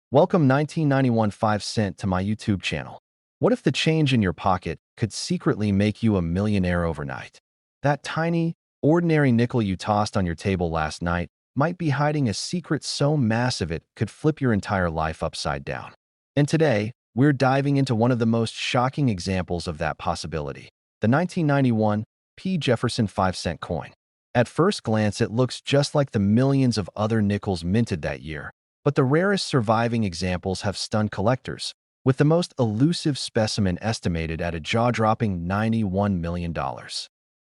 Welcome 1991 5 cent to my YouTube channel. What if the change in your pocket could secretly make you a millionaire overnight? That tiny, ordinary nickel you tossed on your table last night might be hiding a secret so massive it could flip your entire life upside down. And today, we're diving into one of the most shocking examples of that possibility, the 1991 P. Jefferson 5 cent coin. At first glance, it looks just like the millions of other nickels minted that year. But the rarest surviving examples have stunned collectors, with the most elusive specimen estimated at a jaw-dropping $91 million.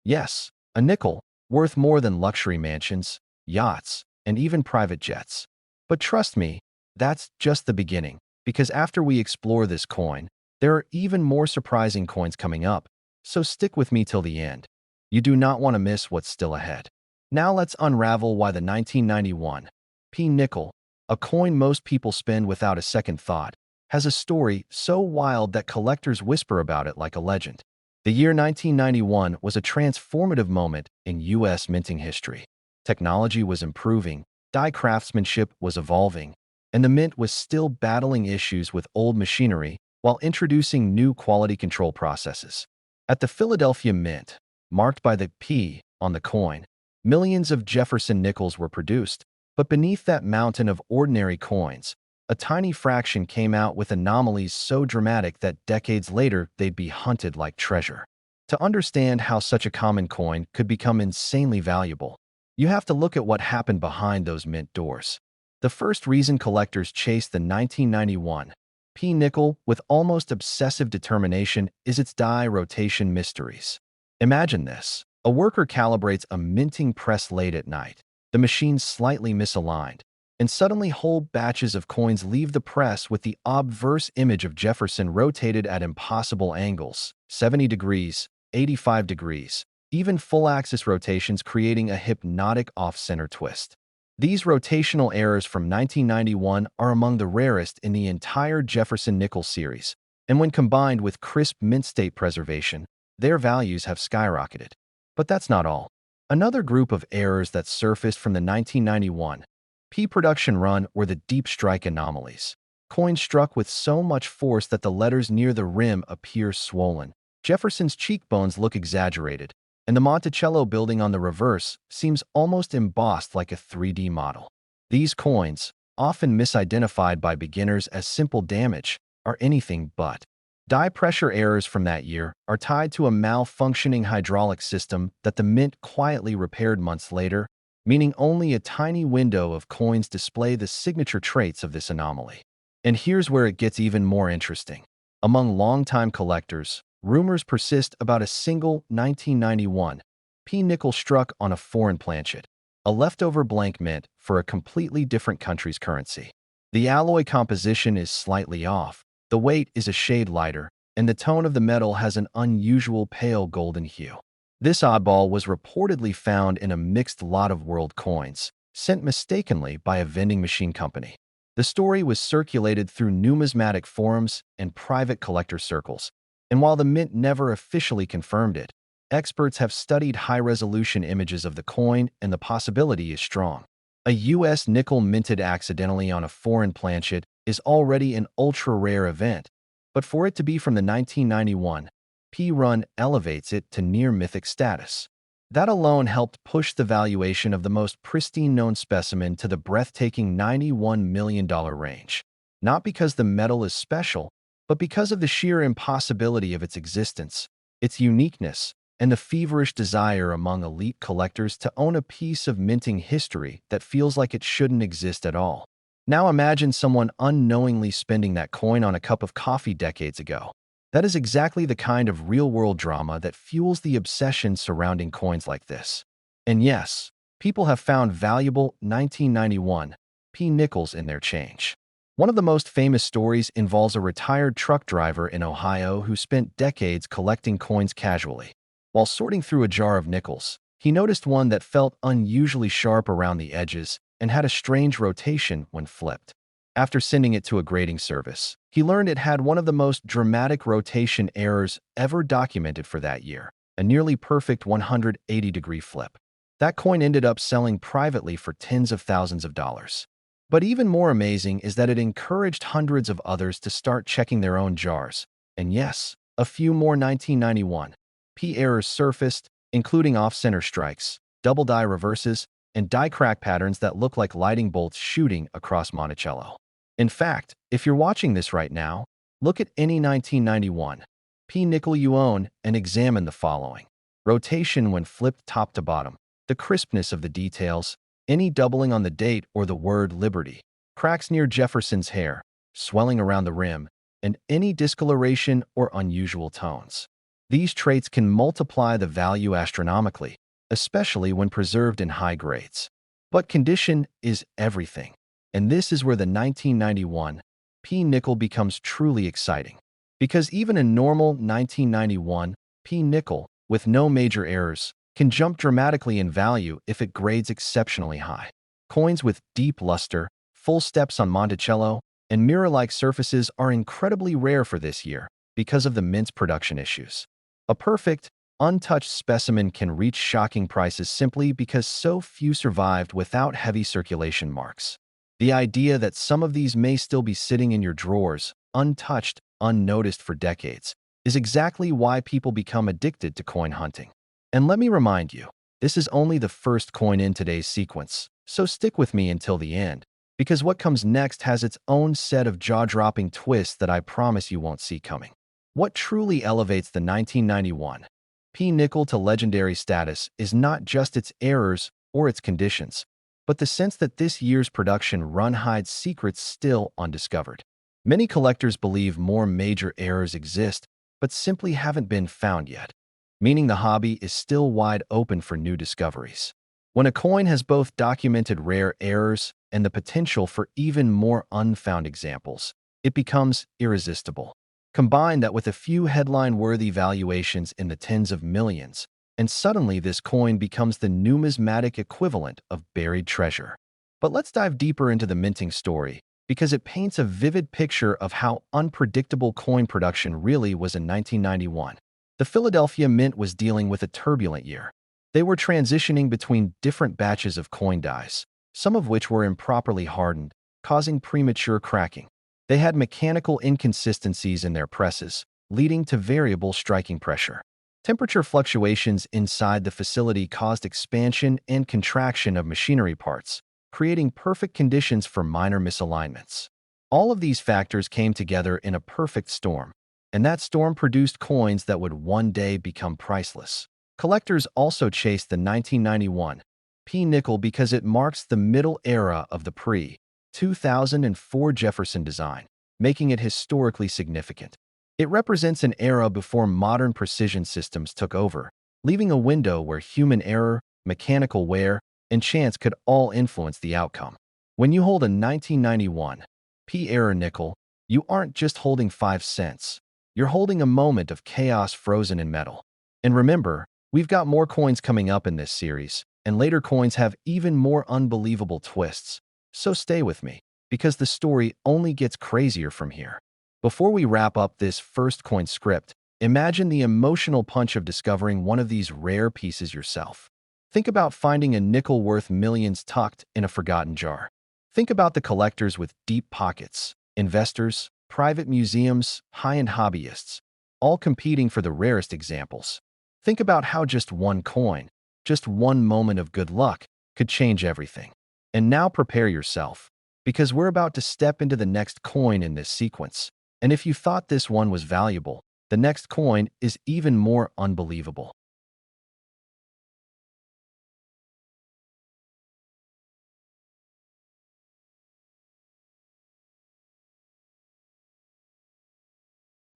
Yes, a nickel, worth more than luxury mansions, yachts, and even private jets. But trust me, that's just the beginning, because after we explore this coin, there are even more surprising coins coming up, so stick with me till the end. You do not want to miss what's still ahead. Now let's unravel why the 1991 P nickel, a coin most people spend without a second thought, has a story so wild that collectors whisper about it like a legend. The year 1991 was a transformative moment in U.S. minting history. Technology was improving, die craftsmanship was evolving, and the mint was still battling issues with old machinery while introducing new quality control processes. At the Philadelphia Mint, marked by the P on the coin, millions of Jefferson nickels were produced. But beneath that mountain of ordinary coins, a tiny fraction came out with anomalies so dramatic that decades later they'd be hunted like treasure. To understand how such a common coin could become insanely valuable, you have to look at what happened behind those mint doors. The first reason collectors chased the 1991 P nickel with almost obsessive determination is its die rotation mysteries. Imagine this. A worker calibrates a minting press late at night. The machine's slightly misaligned, and suddenly whole batches of coins leave the press with the obverse image of Jefferson rotated at impossible angles, 70 degrees, 85 degrees, even full-axis rotations creating a hypnotic off-center twist. These rotational errors from 1991 are among the rarest in the entire Jefferson nickel series, and when combined with crisp mint state preservation, their values have skyrocketed. But that's not all. Another group of errors that surfaced from the 1991 P production run were the deep strike anomalies. Coins struck with so much force that the letters near the rim appear swollen. Jefferson's cheekbones look exaggerated, and the Monticello building on the reverse seems almost embossed like a 3D model. These coins, often misidentified by beginners as simple damage, are anything but. Die pressure errors from that year are tied to a malfunctioning hydraulic system that the mint quietly repaired months later, meaning only a tiny window of coins display the signature traits of this anomaly. And here's where it gets even more interesting. Among longtime collectors, rumors persist about a single 1991 P nickel struck on a foreign planchet, a leftover blank mint for a completely different country's currency. The alloy composition is slightly off. The weight is a shade lighter, and the tone of the metal has an unusual pale golden hue. This oddball was reportedly found in a mixed lot of world coins, sent mistakenly by a vending machine company. The story was circulated through numismatic forums and private collector circles, and while the mint never officially confirmed it, experts have studied high-resolution images of the coin and the possibility is strong. A U.S. nickel minted accidentally on a foreign planchet is already an ultra-rare event, but for it to be from the 1991 P run elevates it to near-mythic status. That alone helped push the valuation of the most pristine known specimen to the breathtaking $91 million range. Not because the metal is special, but because of the sheer impossibility of its existence, its uniqueness, and the feverish desire among elite collectors to own a piece of minting history that feels like it shouldn't exist at all. Now imagine someone unknowingly spending that coin on a cup of coffee decades ago. That is exactly the kind of real-world drama that fuels the obsession surrounding coins like this. And yes, people have found valuable 1991 P nickels in their change. One of the most famous stories involves a retired truck driver in Ohio who spent decades collecting coins casually. While sorting through a jar of nickels, he noticed one that felt unusually sharp around the edges and had a strange rotation when flipped. After sending it to a grading service, he learned it had one of the most dramatic rotation errors ever documented for that year, a nearly perfect 180-degree flip. That coin ended up selling privately for tens of thousands of dollars. But even more amazing is that it encouraged hundreds of others to start checking their own jars. And yes, a few more 1991 P errors surfaced, including off-center strikes, double die reverses, and die crack patterns that look like lightning bolts shooting across Monticello. In fact, if you're watching this right now, look at any 1991 P nickel you own and examine the following. Rotation when flipped top to bottom, the crispness of the details, any doubling on the date or the word Liberty, cracks near Jefferson's hair, swelling around the rim, and any discoloration or unusual tones. These traits can multiply the value astronomically, especially when preserved in high grades. But condition is everything, and this is where the 1991 P nickel becomes truly exciting. Because even a normal 1991 P nickel with no major errors can jump dramatically in value if it grades exceptionally high. Coins with deep luster, full steps on Monticello, and mirror-like surfaces are incredibly rare for this year because of the mint's production issues. A perfect, untouched specimen can reach shocking prices simply because so few survived without heavy circulation marks. The idea that some of these may still be sitting in your drawers, untouched, unnoticed for decades, is exactly why people become addicted to coin hunting. And let me remind you, this is only the first coin in today's sequence, so stick with me until the end, because what comes next has its own set of jaw-dropping twists that I promise you won't see coming. What truly elevates the 1991 P nickel to legendary status is not just its errors or its conditions, but the sense that this year's production run hides secrets still undiscovered. Many collectors believe more major errors exist, but simply haven't been found yet, meaning the hobby is still wide open for new discoveries. When a coin has both documented rare errors and the potential for even more unfound examples, it becomes irresistible. Combine that with a few headline-worthy valuations in the tens of millions, and suddenly this coin becomes the numismatic equivalent of buried treasure. But let's dive deeper into the minting story, because it paints a vivid picture of how unpredictable coin production really was in 1991. The Philadelphia Mint was dealing with a turbulent year. They were transitioning between different batches of coin dies, some of which were improperly hardened, causing premature cracking. They had mechanical inconsistencies in their presses, leading to variable striking pressure. Temperature fluctuations inside the facility caused expansion and contraction of machinery parts, creating perfect conditions for minor misalignments. All of these factors came together in a perfect storm, and that storm produced coins that would one day become priceless. Collectors also chased the 1991 P nickel because it marks the middle era of the pre-2004 Jefferson design, making it historically significant. It represents an era before modern precision systems took over, leaving a window where human error, mechanical wear, and chance could all influence the outcome. When you hold a 1991 P error nickel, you aren't just holding 5 cents. You're holding a moment of chaos frozen in metal. And remember, we've got more coins coming up in this series, and later coins have even more unbelievable twists. So stay with me, because the story only gets crazier from here. Before we wrap up this first coin script, imagine the emotional punch of discovering one of these rare pieces yourself. Think about finding a nickel worth millions tucked in a forgotten jar. Think about the collectors with deep pockets, investors, private museums, high-end hobbyists, all competing for the rarest examples. Think about how just one coin, just one moment of good luck, could change everything. And now prepare yourself, because we're about to step into the next coin in this sequence. And if you thought this one was valuable, the next coin is even more unbelievable.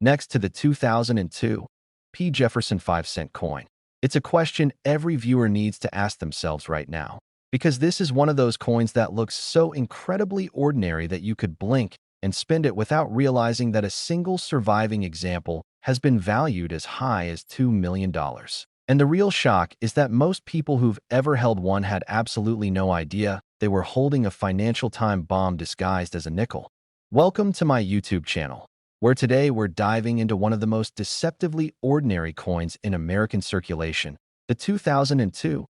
Next to the 2002 P. Jefferson 5-cent coin. It's a question every viewer needs to ask themselves right now, because this is one of those coins that looks so incredibly ordinary that you could blink and spend it without realizing that a single surviving example has been valued as high as $2 million. And the real shock is that most people who've ever held one had absolutely no idea they were holding a Financial Time bomb disguised as a nickel. Welcome to my YouTube channel, where today we're diving into one of the most deceptively ordinary coins in American circulation, the 2002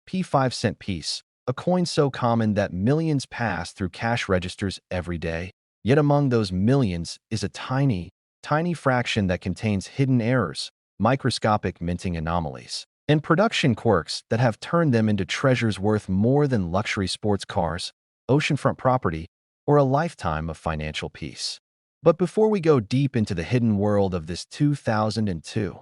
P 5-cent piece, a coin so common that millions pass through cash registers every day. Yet among those millions is a tiny, tiny fraction that contains hidden errors, microscopic minting anomalies, and production quirks that have turned them into treasures worth more than luxury sports cars, oceanfront property, or a lifetime of financial peace. But before we go deep into the hidden world of this 2002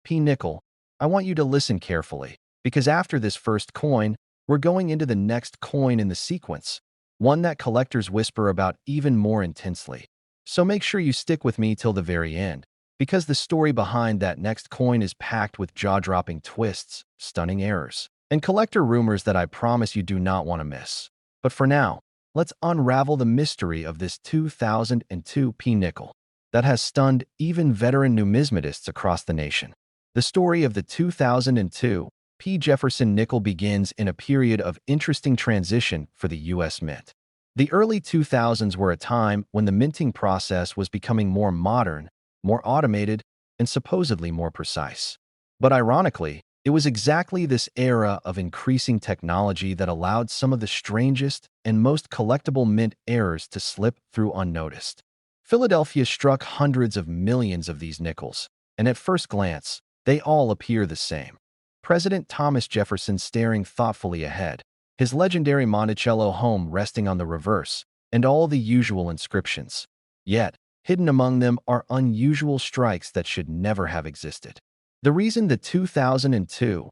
nickel, I want you to listen carefully, because after this first coin, we're going into the next coin in the sequence, one that collectors whisper about even more intensely. So make sure you stick with me till the very end, because the story behind that next coin is packed with jaw-dropping twists, stunning errors, and collector rumors that I promise you do not want to miss. But for now, let's unravel the mystery of this 2002 nickel that has stunned even veteran numismatists across the nation. The story of the 2002 Jefferson nickel begins in a period of interesting transition for the U.S. Mint. The early 2000s were a time when the minting process was becoming more modern, more automated, and supposedly more precise. But ironically, it was exactly this era of increasing technology that allowed some of the strangest and most collectible mint errors to slip through unnoticed. Philadelphia struck hundreds of millions of these nickels, and at first glance, they all appear the same. President Thomas Jefferson staring thoughtfully ahead, his legendary Monticello home resting on the reverse, and all the usual inscriptions. Yet, hidden among them are unusual strikes that should never have existed. The reason the 2002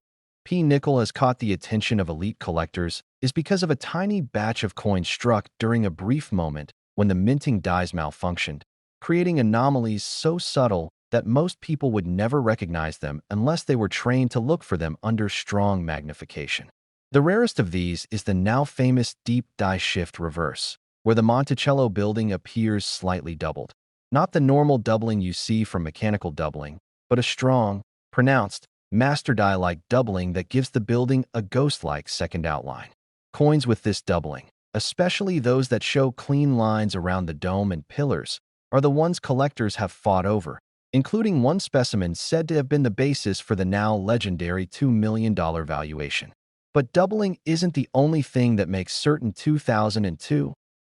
nickel has caught the attention of elite collectors is because of a tiny batch of coins struck during a brief moment when the minting dies malfunctioned, creating anomalies so subtle that most people would never recognize them unless they were trained to look for them under strong magnification. The rarest of these is the now famous deep die shift reverse, where the Monticello building appears slightly doubled. Not the normal doubling you see from mechanical doubling, but a strong, pronounced, master die-like doubling that gives the building a ghost-like second outline. Coins with this doubling, especially those that show clean lines around the dome and pillars, are the ones collectors have fought over, including one specimen said to have been the basis for the now legendary $2 million valuation. But doubling isn't the only thing that makes certain 2002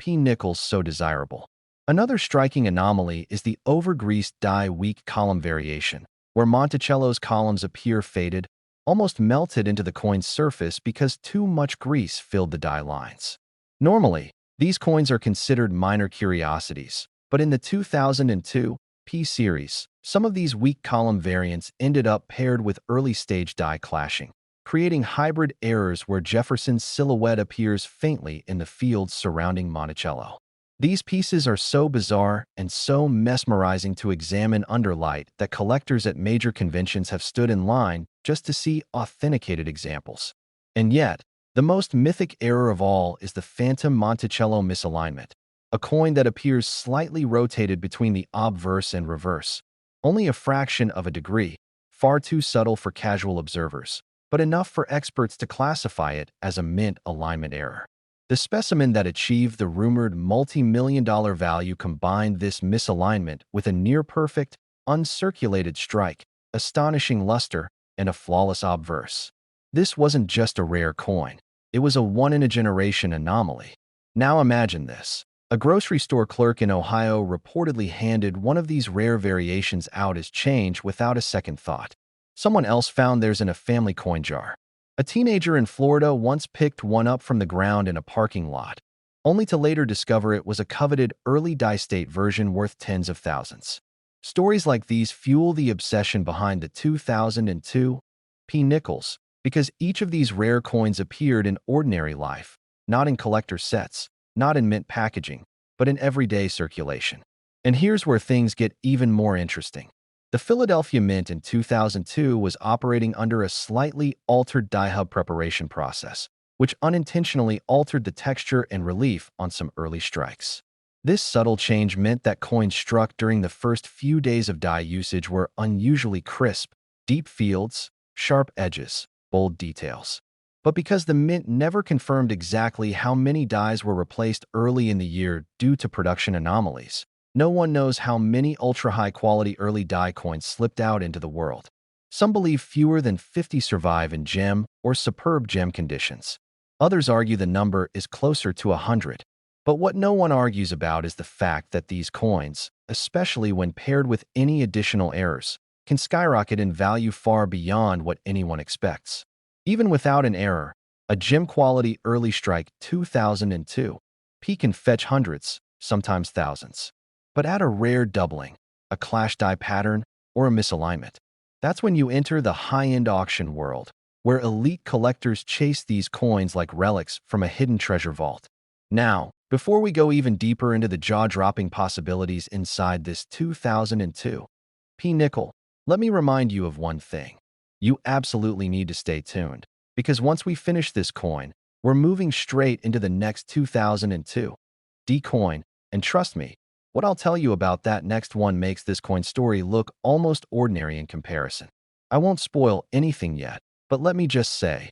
nickels so desirable. Another striking anomaly is the over-greased die weak column variation, where Monticello's columns appear faded, almost melted into the coin's surface because too much grease filled the die lines. Normally, these coins are considered minor curiosities, but in the 2002 series, some of these weak column variants ended up paired with early-stage die clashing, creating hybrid errors where Jefferson's silhouette appears faintly in the fields surrounding Monticello. These pieces are so bizarre and so mesmerizing to examine under light that collectors at major conventions have stood in line just to see authenticated examples. And yet, the most mythic error of all is the phantom Monticello misalignment, a coin that appears slightly rotated between the obverse and reverse, only a fraction of a degree, far too subtle for casual observers, but enough for experts to classify it as a mint alignment error. The specimen that achieved the rumored multi-million-dollar value combined this misalignment with a near-perfect, uncirculated strike, astonishing luster, and a flawless obverse. This wasn't just a rare coin. It was a one-in-a-generation anomaly. Now imagine this. A grocery store clerk in Ohio reportedly handed one of these rare variations out as change without a second thought. Someone else found theirs in a family coin jar. A teenager in Florida once picked one up from the ground in a parking lot, only to later discover it was a coveted early die-state version worth tens of thousands. Stories like these fuel the obsession behind the 2002 nickels, because each of these rare coins appeared in ordinary life, not in collector sets, not in mint packaging, but in everyday circulation. And here's where things get even more interesting. The Philadelphia Mint in 2002 was operating under a slightly altered die hub preparation process, which unintentionally altered the texture and relief on some early strikes. This subtle change meant that coins struck during the first few days of die usage were unusually crisp, deep fields, sharp edges, bold details. But because the Mint never confirmed exactly how many dies were replaced early in the year due to production anomalies, no one knows how many ultra-high-quality early die coins slipped out into the world. Some believe fewer than 50 survive in gem or superb gem conditions. Others argue the number is closer to 100. But what no one argues about is the fact that these coins, especially when paired with any additional errors, can skyrocket in value far beyond what anyone expects. Even without an error, a gem-quality early strike 2002 P can fetch hundreds, sometimes thousands. But add a rare doubling, a clash die pattern, or a misalignment. That's when you enter the high-end auction world, where elite collectors chase these coins like relics from a hidden treasure vault. Now, before we go even deeper into the jaw-dropping possibilities inside this 2002 P nickel, let me remind you of one thing. You absolutely need to stay tuned, because once we finish this coin, we're moving straight into the next 2002 D coin, and trust me, what I'll tell you about that next one makes this coin story look almost ordinary in comparison. I won't spoil anything yet, but let me just say,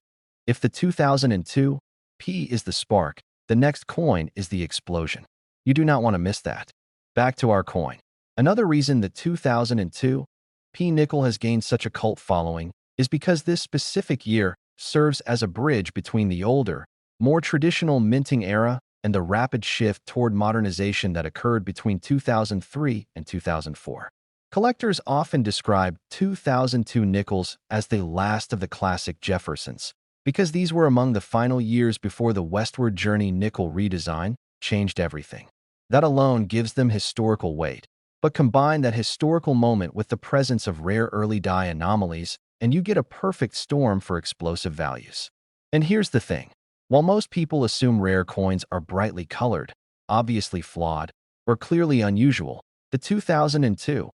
if the 2002 P is the spark, the next coin is the explosion. You do not want to miss that. Back to our coin. Another reason the 2002 P nickel has gained such a cult following is because this specific year serves as a bridge between the older, more traditional minting era and the rapid shift toward modernization that occurred between 2003 and 2004. Collectors often describe 2002 nickels as the last of the classic Jeffersons, because these were among the final years before the Westward Journey nickel redesign changed everything. That alone gives them historical weight. But combine that historical moment with the presence of rare early die anomalies, and you get a perfect storm for explosive values. And here's the thing. While most people assume rare coins are brightly colored, obviously flawed, or clearly unusual, the 2002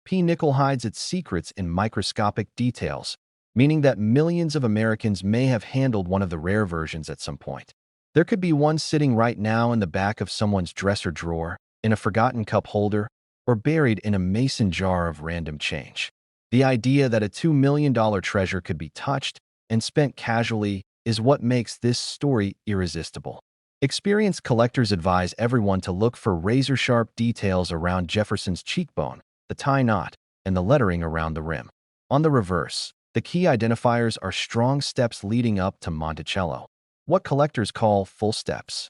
P nickel hides its secrets in microscopic details, meaning that millions of Americans may have handled one of the rare versions at some point. There could be one sitting right now in the back of someone's dresser drawer, in a forgotten cup holder, or buried in a mason jar of random change. The idea that a $2 million treasure could be touched and spent casually is what makes this story irresistible. Experienced collectors advise everyone to look for razor-sharp details around Jefferson's cheekbone, the tie knot, and the lettering around the rim. On the reverse, the key identifiers are strong steps leading up to Monticello, what collectors call full steps.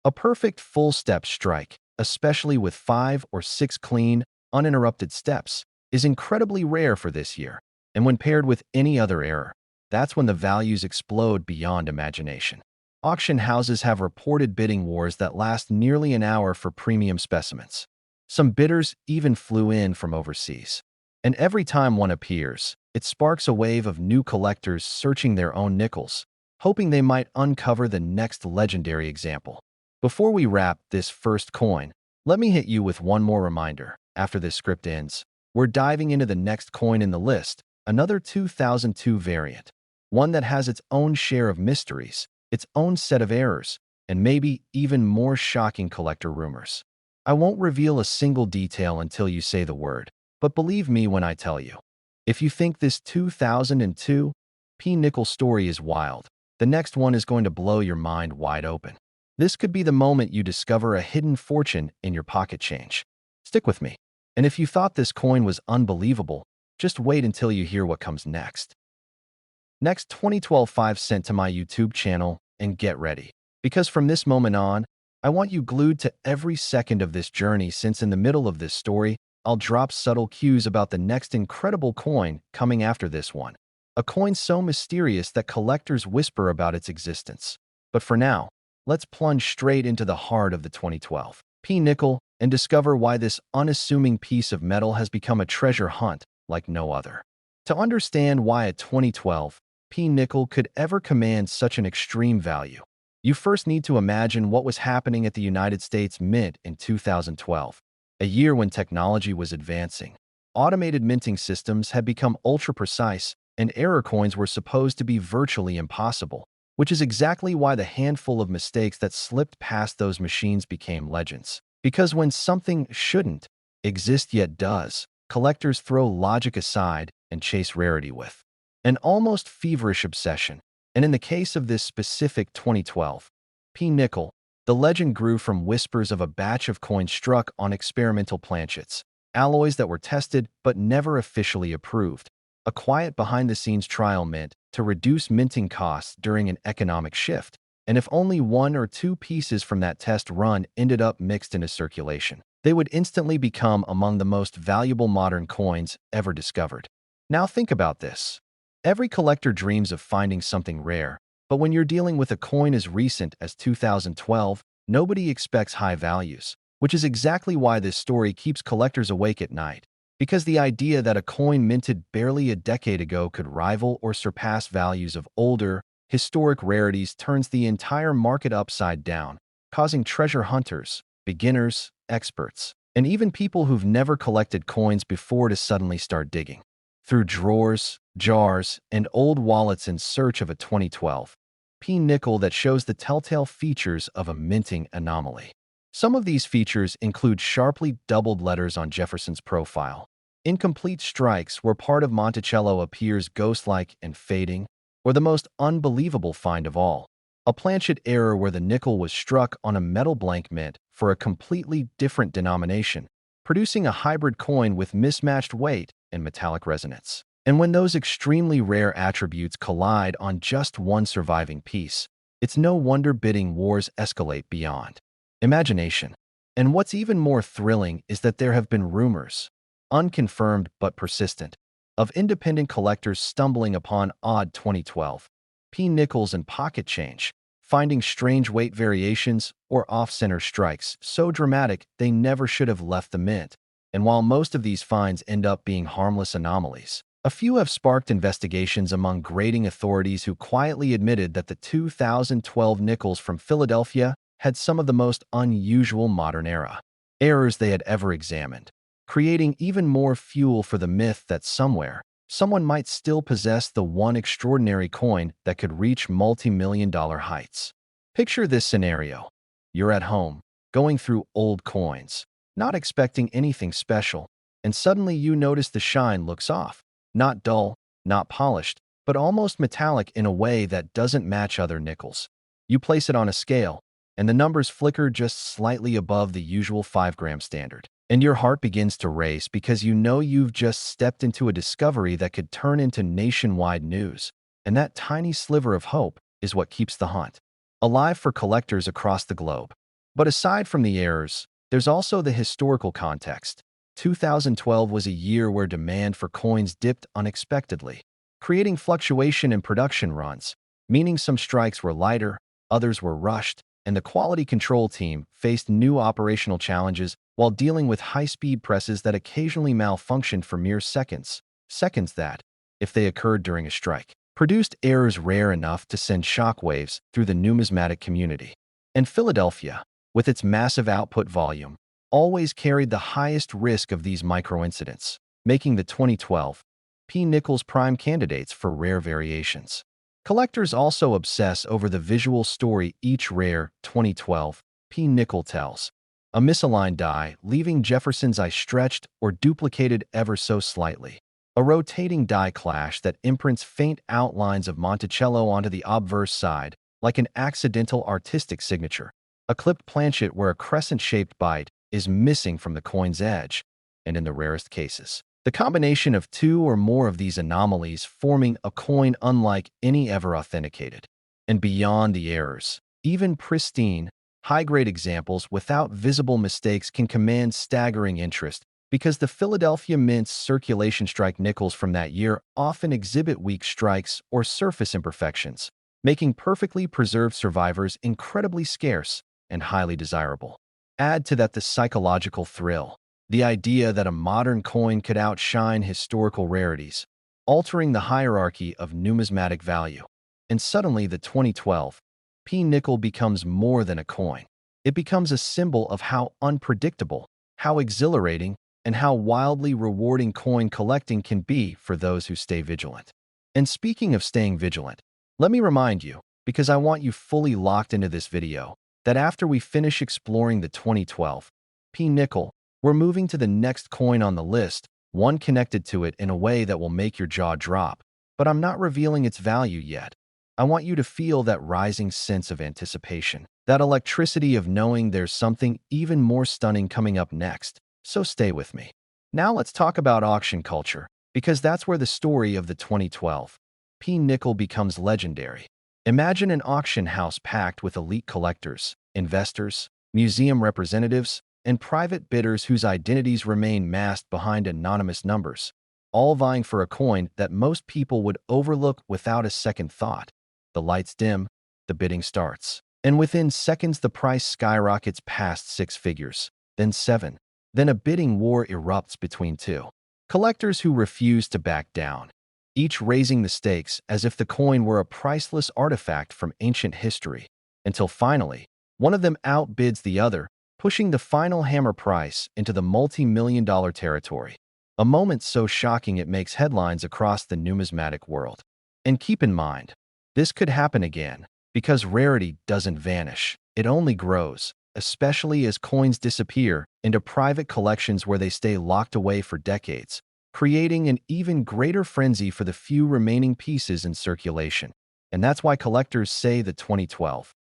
A perfect full step strike, especially with 5 or 6 clean, uninterrupted steps, is incredibly rare for this year, and when paired with any other error, that's when the values explode beyond imagination. Auction houses have reported bidding wars that last nearly an hour for premium specimens. Some bidders even flew in from overseas. And every time one appears, it sparks a wave of new collectors searching their own nickels, hoping they might uncover the next legendary example. Before we wrap this first coin, let me hit you with one more reminder. After this script ends, we're diving into the next coin in the list, another 2002 variant, one that has its own share of mysteries, its own set of errors, and maybe even more shocking collector rumors. I won't reveal a single detail until you say the word, but believe me when I tell you. If you think this 2002 P nickel story is wild, the next one is going to blow your mind wide open. This could be the moment you discover a hidden fortune in your pocket change. Stick with me. And if you thought this coin was unbelievable, just wait until you hear what comes next. Next 2012 5 cent to my YouTube channel and get ready. Because from this moment on, I want you glued to every second of this journey, since in the middle of this story, I'll drop subtle cues about the next incredible coin coming after this one. A coin so mysterious that collectors whisper about its existence. But for now, let's plunge straight into the heart of the 2012 P nickel and discover why this unassuming piece of metal has become a treasure hunt like no other. To understand why a 2012 P nickel could ever command such an extreme value, you first need to imagine what was happening at the United States Mint in 2012, a year when technology was advancing. Automated minting systems had become ultra-precise, and error coins were supposed to be virtually impossible, which is exactly why the handful of mistakes that slipped past those machines became legends. Because when something shouldn't exist yet does, collectors throw logic aside and chase rarity with an almost feverish obsession. And in the case of this specific 2012 P nickel, the legend grew from whispers of a batch of coins struck on experimental planchets, alloys that were tested but never officially approved, a quiet behind-the-scenes trial mint to reduce minting costs during an economic shift, And if only one or two pieces from that test run ended up mixed into circulation, they would instantly become among the most valuable modern coins ever discovered. Now think about this. Every collector dreams of finding something rare, but when you're dealing with a coin as recent as 2012, nobody expects high values, which is exactly why this story keeps collectors awake at night. Because the idea that a coin minted barely a decade ago could rival or surpass values of older, historic rarities turns the entire market upside down, causing treasure hunters, beginners, experts, and even people who've never collected coins before to suddenly start digging through drawers, jars, and old wallets in search of a 2012 nickel that shows the telltale features of a minting anomaly. Some of these features include sharply doubled letters on Jefferson's profile, incomplete strikes where part of Monticello appears ghost-like and fading, or the most unbelievable find of all, a planchet error where the nickel was struck on a metal blank mint for a completely different denomination, producing a hybrid coin with mismatched weight and metallic resonance. And when those extremely rare attributes collide on just one surviving piece, it's no wonder bidding wars escalate beyond imagination. And what's even more thrilling is that there have been rumors, unconfirmed but persistent, of independent collectors stumbling upon odd 2012 nickels and pocket change, finding strange weight variations or off-center strikes so dramatic they never should have left the mint. And while most of these finds end up being harmless anomalies, a few have sparked investigations among grading authorities who quietly admitted that the 2012 nickels from Philadelphia had some of the most unusual modern-era errors they had ever examined, creating even more fuel for the myth that somewhere, someone might still possess the one extraordinary coin that could reach multi-million-dollar heights. Picture this scenario. You're at home, going through old coins, not expecting anything special, and suddenly you notice the shine looks off. Not dull, not polished, but almost metallic in a way that doesn't match other nickels. You place it on a scale, and the numbers flicker just slightly above the usual 5-gram standard. And your heart begins to race because you know you've just stepped into a discovery that could turn into nationwide news. And that tiny sliver of hope is what keeps the hunt alive for collectors across the globe. But aside from the errors, there's also the historical context. 2012 was a year where demand for coins dipped unexpectedly, creating fluctuation in production runs, meaning some strikes were lighter, others were rushed, and the quality control team faced new operational challenges while dealing with high-speed presses that occasionally malfunctioned for mere seconds. Seconds that, if they occurred during a strike, produced errors rare enough to send shockwaves through the numismatic community. And Philadelphia, with its massive output volume, always carried the highest risk of these micro-incidents, making the 2012 nickels prime candidates for rare variations. Collectors also obsess over the visual story each rare 2012 nickel tells. A misaligned die, leaving Jefferson's eye stretched or duplicated ever so slightly. A rotating die clash that imprints faint outlines of Monticello onto the obverse side, like an accidental artistic signature. A clipped planchet where a crescent-shaped bite is missing from the coin's edge, and in the rarest cases, the combination of two or more of these anomalies forming a coin unlike any ever authenticated. And beyond the errors, even pristine, high-grade examples without visible mistakes can command staggering interest because the Philadelphia Mint's circulation strike nickels from that year often exhibit weak strikes or surface imperfections, making perfectly preserved survivors incredibly scarce and highly desirable. Add to that the psychological thrill, the idea that a modern coin could outshine historical rarities, altering the hierarchy of numismatic value. And suddenly the 2012 nickel becomes more than a coin. It becomes a symbol of how unpredictable, how exhilarating, and how wildly rewarding coin collecting can be for those who stay vigilant. And speaking of staying vigilant, let me remind you, because I want you fully locked into this video, that after we finish exploring the 2012 nickel, we're moving to the next coin on the list, one connected to it in a way that will make your jaw drop. But I'm not revealing its value yet. I want you to feel that rising sense of anticipation, that electricity of knowing there's something even more stunning coming up next. So stay with me. Now let's talk about auction culture, because that's where the story of the 2012 nickel becomes legendary. Imagine an auction house packed with elite collectors, investors, museum representatives, and private bidders whose identities remain masked behind anonymous numbers, all vying for a coin that most people would overlook without a second thought. The lights dim, the bidding starts, and within seconds the price skyrockets past six figures, then seven. Then a bidding war erupts between two collectors who refuse to back down, each raising the stakes as if the coin were a priceless artifact from ancient history, until finally, one of them outbids the other, pushing the final hammer price into the multi-million-dollar territory. A moment so shocking it makes headlines across the numismatic world. And keep in mind, this could happen again, because rarity doesn't vanish, it only grows, especially as coins disappear into private collections where they stay locked away for decades, creating an even greater frenzy for the few remaining pieces in circulation. And that's why collectors say the 2012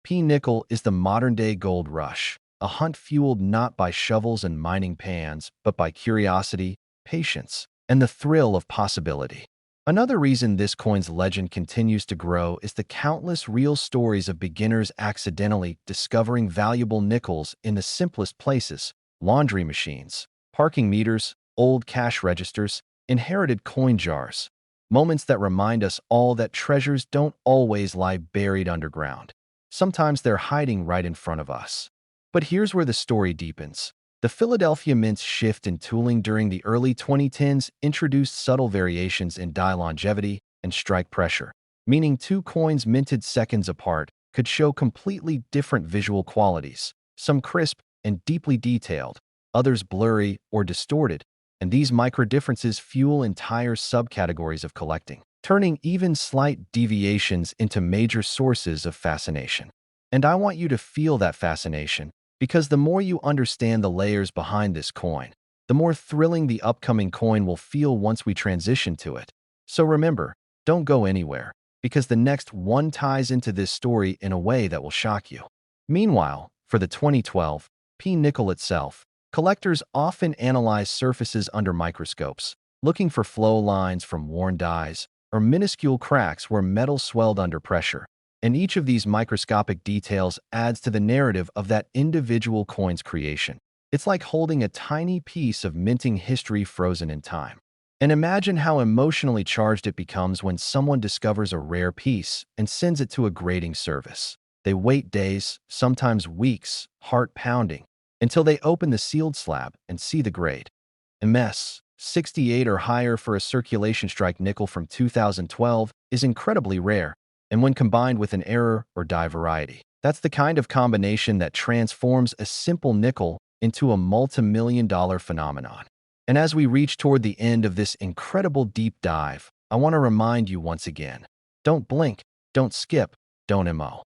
P-nickel is the modern-day gold rush, a hunt fueled not by shovels and mining pans, but by curiosity, patience, and the thrill of possibility. Another reason this coin's legend continues to grow is the countless real stories of beginners accidentally discovering valuable nickels in the simplest places: laundry machines, parking meters, old cash registers, inherited coin jars. Moments that remind us all that treasures don't always lie buried underground. Sometimes they're hiding right in front of us. But here's where the story deepens. The Philadelphia Mint's shift in tooling during the early 2010s introduced subtle variations in die longevity and strike pressure, meaning two coins minted seconds apart could show completely different visual qualities, some crisp and deeply detailed, others blurry or distorted, and these micro-differences fuel entire subcategories of collecting, turning even slight deviations into major sources of fascination. And I want you to feel that fascination, because the more you understand the layers behind this coin, the more thrilling the upcoming coin will feel once we transition to it. So remember, don't go anywhere, because the next one ties into this story in a way that will shock you. Meanwhile, for the 2012 P-nickel itself, collectors often analyze surfaces under microscopes, looking for flow lines from worn dies or minuscule cracks where metal swelled under pressure. And each of these microscopic details adds to the narrative of that individual coin's creation. It's like holding a tiny piece of minting history frozen in time. And imagine how emotionally charged it becomes when someone discovers a rare piece and sends it to a grading service. They wait days, sometimes weeks, heart pounding, until they open the sealed slab and see the grade. MS 68 or higher for a circulation strike nickel from 2012 is incredibly rare, and when combined with an error or die variety, that's the kind of combination that transforms a simple nickel into a multi-million-dollar phenomenon. And as we reach toward the end of this incredible deep dive, I want to remind you once again, don't blink, don't skip, don't MO.